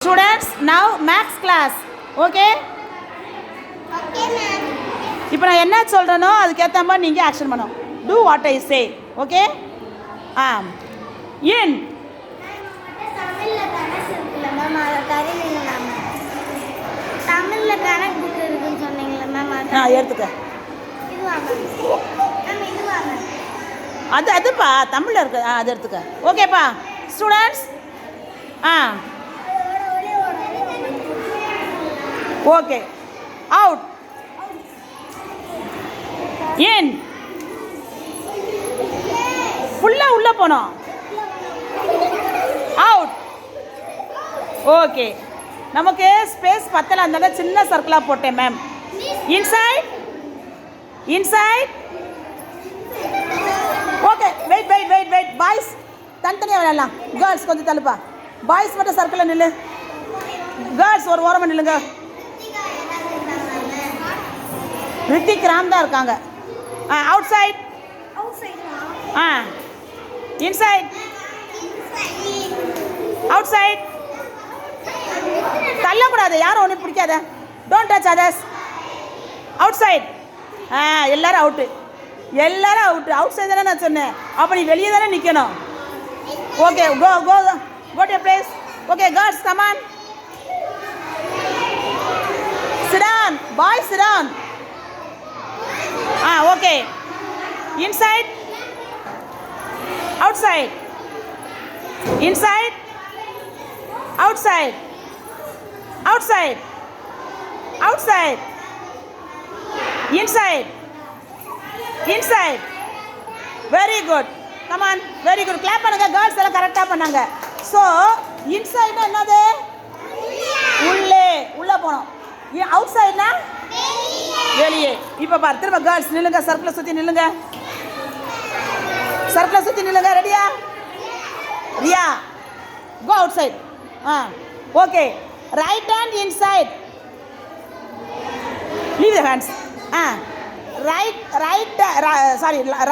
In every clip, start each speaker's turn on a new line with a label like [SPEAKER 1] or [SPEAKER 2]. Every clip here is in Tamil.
[SPEAKER 1] Students, now maths class. Okay?
[SPEAKER 2] Okay, ma'am.
[SPEAKER 1] இப்போ நான் என்ன சொல்கிறேனோ அதுக்கேற்ற மாதிரி நீங்கள் ஆக்ஷன் பண்ணணும். Do what I say. Okay? In.
[SPEAKER 2] தமிழ்ல கணக்கு இருக்குல்ல மேம், அதை தருவீங்க மேம். தமிழ்ல கணக்கு புக் இருக்குன்னு சொன்னீங்களா மேம்?
[SPEAKER 1] எடுத்துக்க.
[SPEAKER 2] இதுவா மேம்? இதுவா மேம்?
[SPEAKER 1] அதுப்பா தமிழில் இருக்கு. அது எடுத்துக்க. ஓகேப்பா ஸ்டூடெண்ட்ஸ். ஓகே. அவுட். இன். ஃபுல்லாக உள்ளே போனோம். அவுட். ஓகே. நமக்கு ஸ்பேஸ் பத்தலை, அதனால சின்ன சர்க்கிளாக போட்டேன் ma'am. Inside. Inside. Okay. Wait boys தனித்தனியாக விளையாடலாம். கேர்ள்ஸ் கொஞ்சம் தள்ளுப்பா. பாய்ஸ் மட்டும் சர்க்கிளில் நில்லு. கேர்ள்ஸ் ஒரு ஓரமாக நில்லுங்க. ரித்திக் ராம் தான் இருக்காங்க. Outside. Inside. Outside. தள்ளக்கூடாது, யாரும் ஒன்றும் பிடிக்காத. Don't touch others. Outside. எல்லாரும் அவுட்டு. எல்லாரும் அவுட்டு. அவுட் சைட் தானே நான் சொன்னேன். அப்போ நீ வெளியே தானே நிற்கணும். Okay, go to your place. Okay girls come on. Sit down. Boys sit down. Okay. Inside. Outside. Inside. Outside. Outside. Outside. Inside. Inside. Very good. Come on. Very good. Clap பண்ணுங்க. Girls எல்லாம் கரெக்டா பண்ணாங்க. So, inside என்னது? உள்ளே போனோம். அவுட் சைட்னா வெளியே. இப்போ பாரு, திரும்ப கேர்ள்ஸ் நில்லுங்க. சர்க்கிளை சுற்றி நில்லுங்க. சர்க்கிளை சுற்றி நில்லுங்க. ரெடியா? Riya go outside. Okay. Right hand inside. Leave the hands.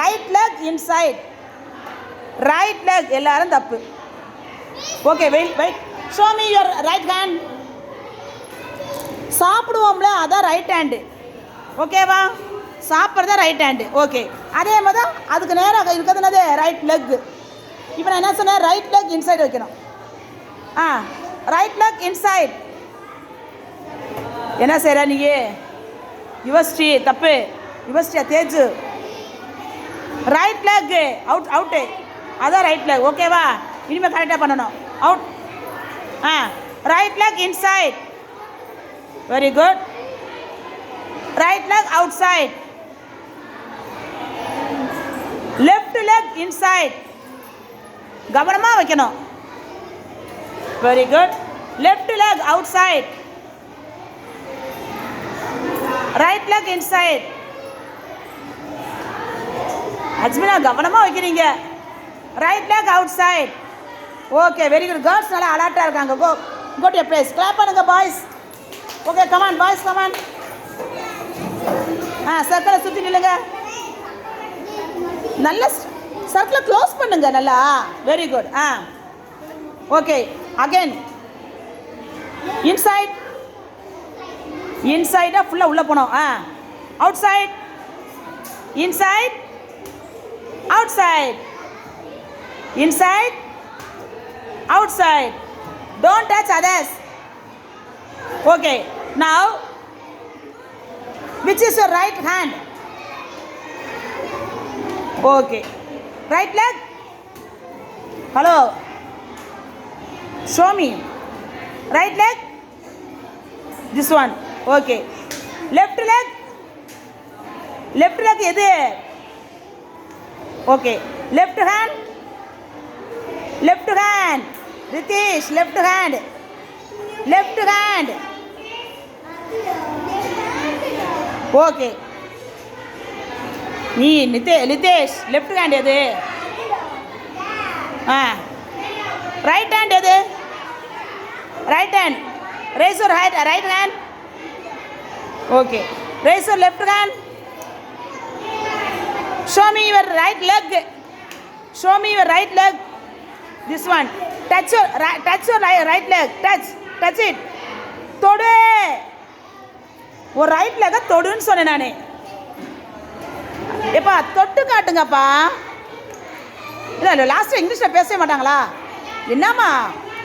[SPEAKER 1] Right leg inside. Right leg. எல்லாரும் தப்பு. Okay, wait. Show me your right hand. சாப்பிடுவோம்ல, அதான் ரைட் ஹேண்டு. ஓகேவா? சாப்பிட்றதா ரைட் ஹேண்டு. ஓகே. அதே மாதிரி தான் அதுக்கு நேராக இருக்கிறதுனது ரைட் லெக். இப்போ நான் என்ன சொன்னேன்? ரைட் லெக் இன்சைட் வைக்கணும். Right leg inside. என்ன செய்கிற நீ? யுவஸ்ரீ தப்பு. யுவஸ்ரீயா தேஜு. Right leg out. அதான் ரைட் லெக். ஓகேவா? இனிமேல் கரெக்டாக பண்ணணும். Out. Right leg inside. Very good. Right leg outside. Left leg inside. கவனமா வைக்கணும். Very good. Left leg outside. Right leg inside. அஜ்மினா கவனமா வைக்கிறீங்க. Right leg outside. Okay, very good. Girls நல்லா அலர்ட்டா இருக்காங்க. Go to your place. Clap பண்ணுங்க boys. Okay, come on boys come on. சர்க்கிளை சுற்றி நில்லுங்க. நல்ல சர்க்கிளை க்ளோஸ் பண்ணுங்க நல்லா. Very good. Okay. Again inside. இன்சைடாக ஃபுல்லாக உள்ளே போனோம். Outside. Inside. Outside. Inside. Outside. Don't touch others. Okay. Now, which is your right hand? Okay. Right leg? Hello. Show me. Right leg? This one. Okay. Left leg? Left leg எது? Okay. Left hand? Left hand. Ritesh, left hand. Left hand. Okay. நீ லிதேஷ் லெஃப்ட் ஹேண்ட் எது? ரைட் ஹேண்ட் எது? Right hand. Race your right hand. Okay. Race your left hand. Show me your right leg. Show me your right leg. This one. Touch your right leg. Touch. Touch it. தொடு. ஒரு ரைட் லெக்க தொடுன்னு சொன்னேன் நான். எப்பா தொட்டு காட்டுங்கப்பா. இல்லை இல்லை லாஸ்ட்டு இங்கிலீஷில் பேசவே மாட்டாங்களா? என்னம்மா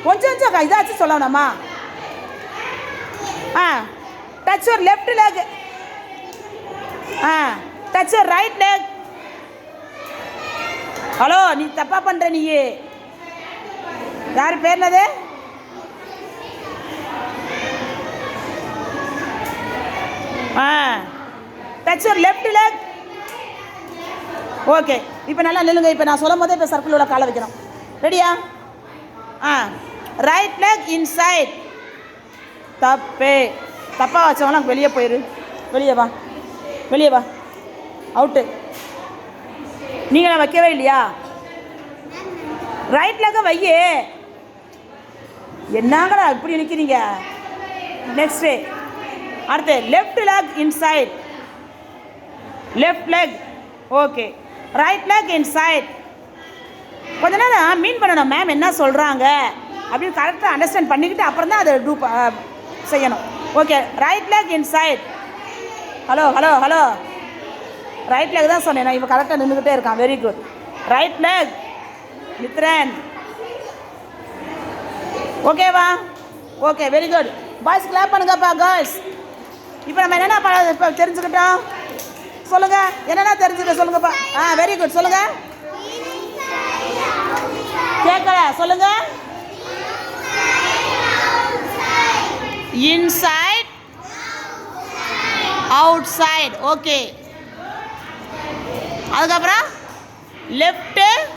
[SPEAKER 1] கொஞ்சம் கொஞ்சம் இதாச்சும் சொல்லணும்மா. Touch your left leg. Touch your right leg. Hello, நீ தப்பா பண்ற. நீ யார் பேர் என்னது? Touch your left leg. Okay, இப்போ நல்லா நில்லுங்க. இப்போ நான் சொல்லும் போதே இப்போ சர்க்கிளோட காலை வைக்கணும். ரெடியா? Right leg inside. தப்பே. தப்பாக வச்சவங்களாம் வெளியே போயிரு. வெளியே வா, வெளியே வா. அவுட்டு. நீங்கள் வைக்கவே இல்லையா? ரைட் லெக்கை வையே. என்னங்கடா இப்படி நிற்கிறீங்க? நெக்ஸ்ட்டு அடுத்து left leg inside. Left leg. Okay, right leg inside. கொஞ்ச நேரம் மீன் பண்ணணும் மேம் என்ன சொல்கிறாங்க அப்படின்னு கரெக்டாக அண்டர்ஸ்டாண்ட் பண்ணிக்கிட்டு அப்புறம் தான் அதை டூ செய்யணும். Okay, right leg inside. Hello hello hello, right leg தான் சொன்னேன் நான். இப்போ கரெக்டாக நின்றுக்கிட்டே இருக்கான். Very good. Right leg Mithran. ஓகேவா? Okay, very good. Boys clap பண்ணுங்கப்பா. கேர்ள்ஸ் இப்போ நம்ம என்னென்ன இப்போ தெரிஞ்சுக்கிட்டோம் சொல்லுங்கள். என்னென்ன தெரிஞ்சுக்க சொல்லுங்கப்பா. Very good. சொல்லுங்கள். கேட்கல. சொல்லுங்கள். Inside outside. ஓகே, அதுக்கப்புறம் லெஃப்ட்டு